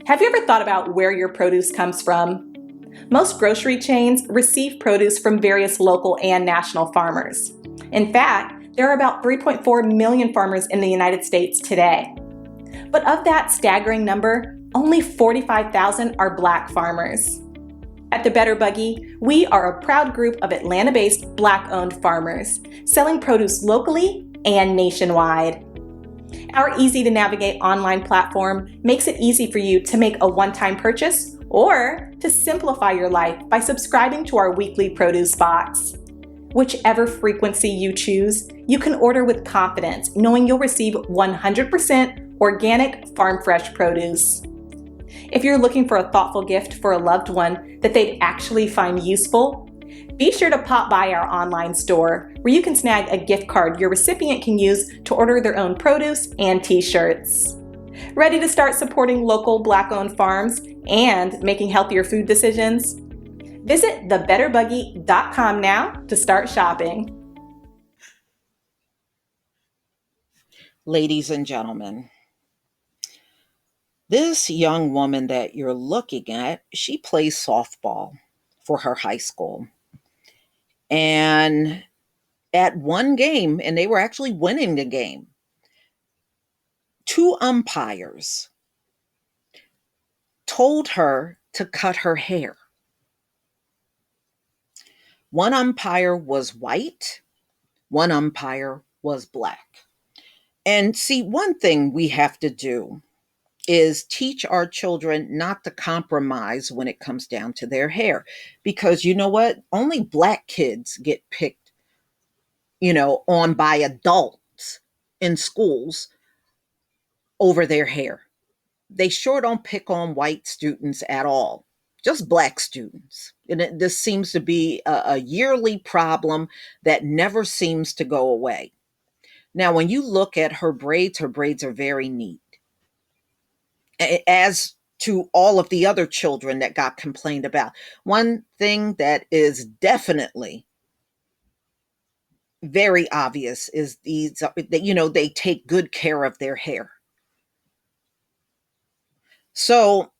Have you ever thought about where your produce comes from? Most grocery chains receive produce from various local and national farmers. In fact, there are about 3.4 million farmers in the United States today. But of that staggering number, only 45,000 are Black farmers. At the Better Buggy, we are a proud group of Atlanta-based Black-owned farmers, selling produce locally and nationwide. Our easy-to-navigate online platform makes it easy for you to make a one-time purchase or to simplify your life by subscribing to our weekly produce box. Whichever frequency you choose, you can order with confidence, knowing you'll receive 100% organic farm-fresh produce. If you're looking for a thoughtful gift for a loved one that they'd actually find useful, be sure to pop by our online store where you can snag a gift card your recipient can use to order their own produce and t-shirts. Ready to start supporting local Black-owned farms and making healthier food decisions? Visit thebetterbuggy.com now to start shopping. Ladies and gentlemen, this young woman that you're looking at, she plays softball for her high school. And at one game, and they were actually winning the game, two umpires told her to cut her hair. One umpire was white, one umpire was Black. And see, one thing we have to do is teach our children not to compromise when it comes down to their hair. Because you know what? Only Black kids get picked, on by adults in schools over their hair. They sure don't pick on white students at all, just Black students. And this seems to be a yearly problem that never seems to go away. Now, when you look at her braids are very neat. As to all of the other children that got complained about. One thing that is definitely very obvious is these, they take good care of their hair. So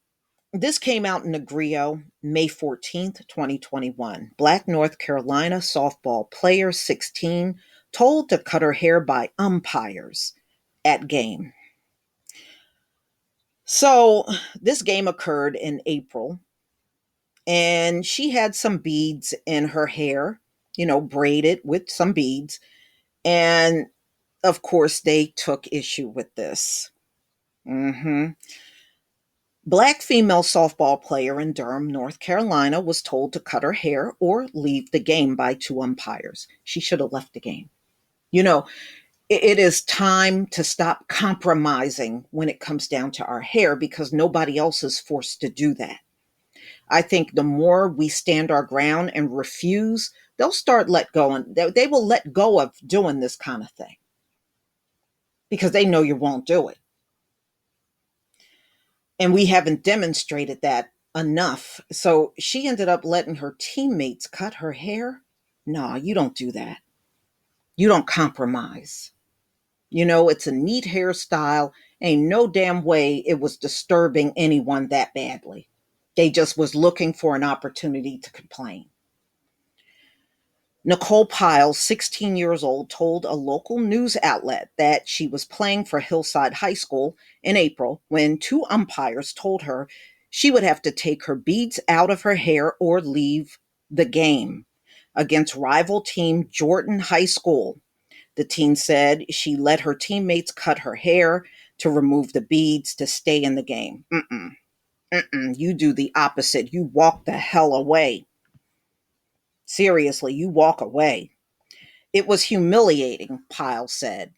this came out in Negrio, May 14th, 2021. Black North Carolina softball player 16 told to cut her hair by umpires at game. So this game occurred in April, and she had some beads in her hair, braided with some beads. And of course, they took issue with this. Black female softball player in Durham, North Carolina, was told to cut her hair or leave the game by two umpires. She should have left the game. It is time to stop compromising when it comes down to our hair, because nobody else is forced to do that. I think the more we stand our ground and refuse, they'll start let go, and they will let go of doing this kind of thing because they know you won't do it. And we haven't demonstrated that enough. So she ended up letting her teammates cut her hair. No, you don't do that. You don't compromise. It's a neat hairstyle. Ain't no damn way it was disturbing anyone that badly. They just was looking for an opportunity to complain. Nicole Pyles, 16 years old, told a local news outlet that she was playing for Hillside High School in April when two umpires told her she would have to take her beads out of her hair or leave the game against rival team Jordan High School. The teen said she let her teammates cut her hair to remove the beads to stay in the game. You do the opposite. You walk the hell away. Seriously, you walk away. It was humiliating, Pyles said.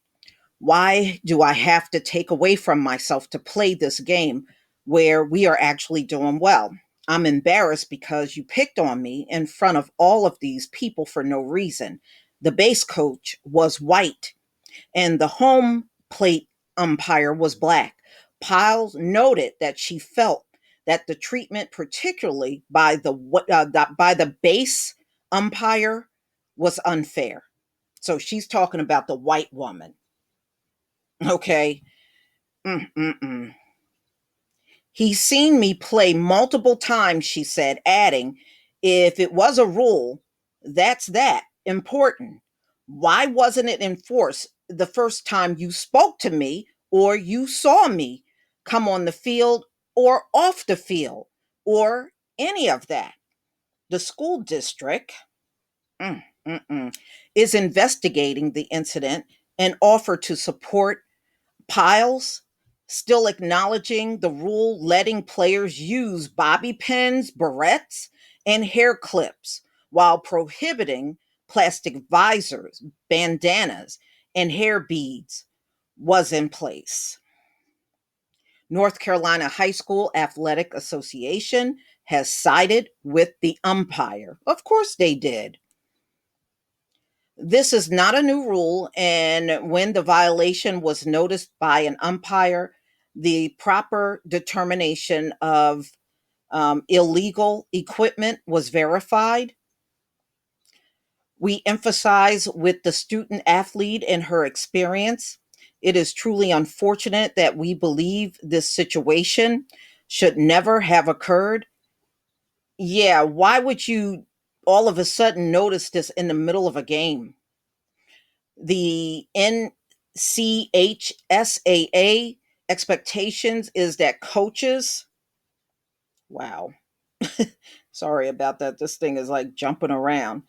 Why do I have to take away from myself to play this game where we are actually doing well? I'm embarrassed because you picked on me in front of all of these people for no reason. The base coach was white and the home plate umpire was Black. Pyles noted that she felt that the treatment, particularly by the base umpire, was unfair. So she's talking about the white woman. Okay. He's seen me play multiple times, she said, adding, if it was a rule, that's that. Important. Why wasn't it enforced the first time you spoke to me or you saw me come on the field or off the field or any of that? The school district mm, is investigating the incident and offered to support Pyles, still acknowledging the rule letting players use bobby pins, barrettes, and hair clips while prohibiting plastic visors, bandanas, and hair beads was in place. North Carolina High School Athletic Association has sided with the umpire. Of course they did. This is not a new rule, and when the violation was noticed by an umpire, the proper determination of illegal equipment was verified. We emphasize with the student athlete and her experience. It is truly unfortunate that we believe this situation should never have occurred. Yeah, why would you all of a sudden notice this in the middle of a game? The NCHSAA expectations is that coaches, wow, sorry about that. This thing is like jumping around.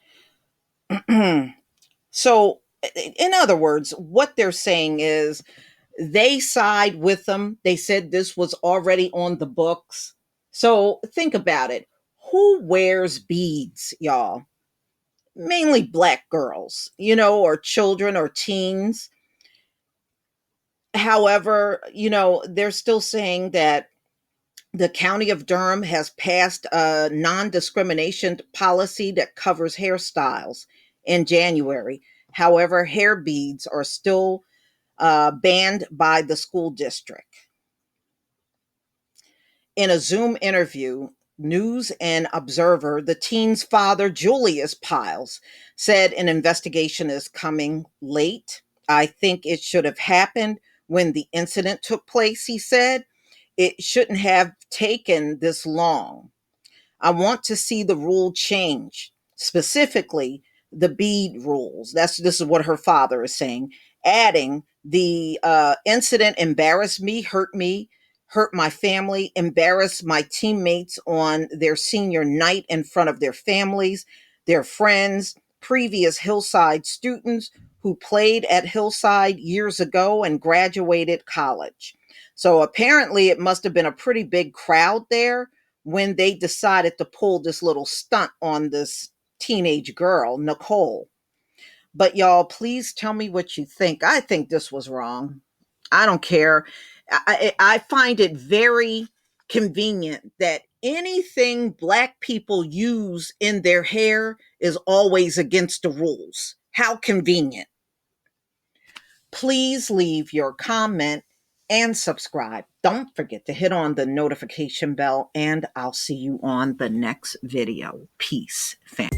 So, in other words, what they're saying is they side with them. They said this was already on the books. So, think about it. Who wears beads, y'all? Mainly black girls, or children or teens. However, they're still saying that the county of Durham has passed a non discrimination policy that covers hairstyles in January. However, hair beads are still banned by the school district. In a Zoom interview, News and Observer, the teen's father, Julius Pyles, said an investigation is coming late. I think it should have happened when the incident took place, he said. It shouldn't have taken this long. I want to see the rule change, specifically the bead rules. This is what her father is saying, adding the incident embarrassed me, hurt my family, embarrassed my teammates on their senior night in front of their families, their friends, previous Hillside students who played at Hillside years ago and graduated college. So apparently it must have been a pretty big crowd there when they decided to pull this little stunt on this teenage girl, Nicole. But y'all, please tell me what you think. I think this was wrong. I don't care. I find it very convenient that anything black people use in their hair is always against the rules. How convenient. Please leave your comment and subscribe. Don't forget to hit on the notification bell, and I'll see you on the next video. Peace, family.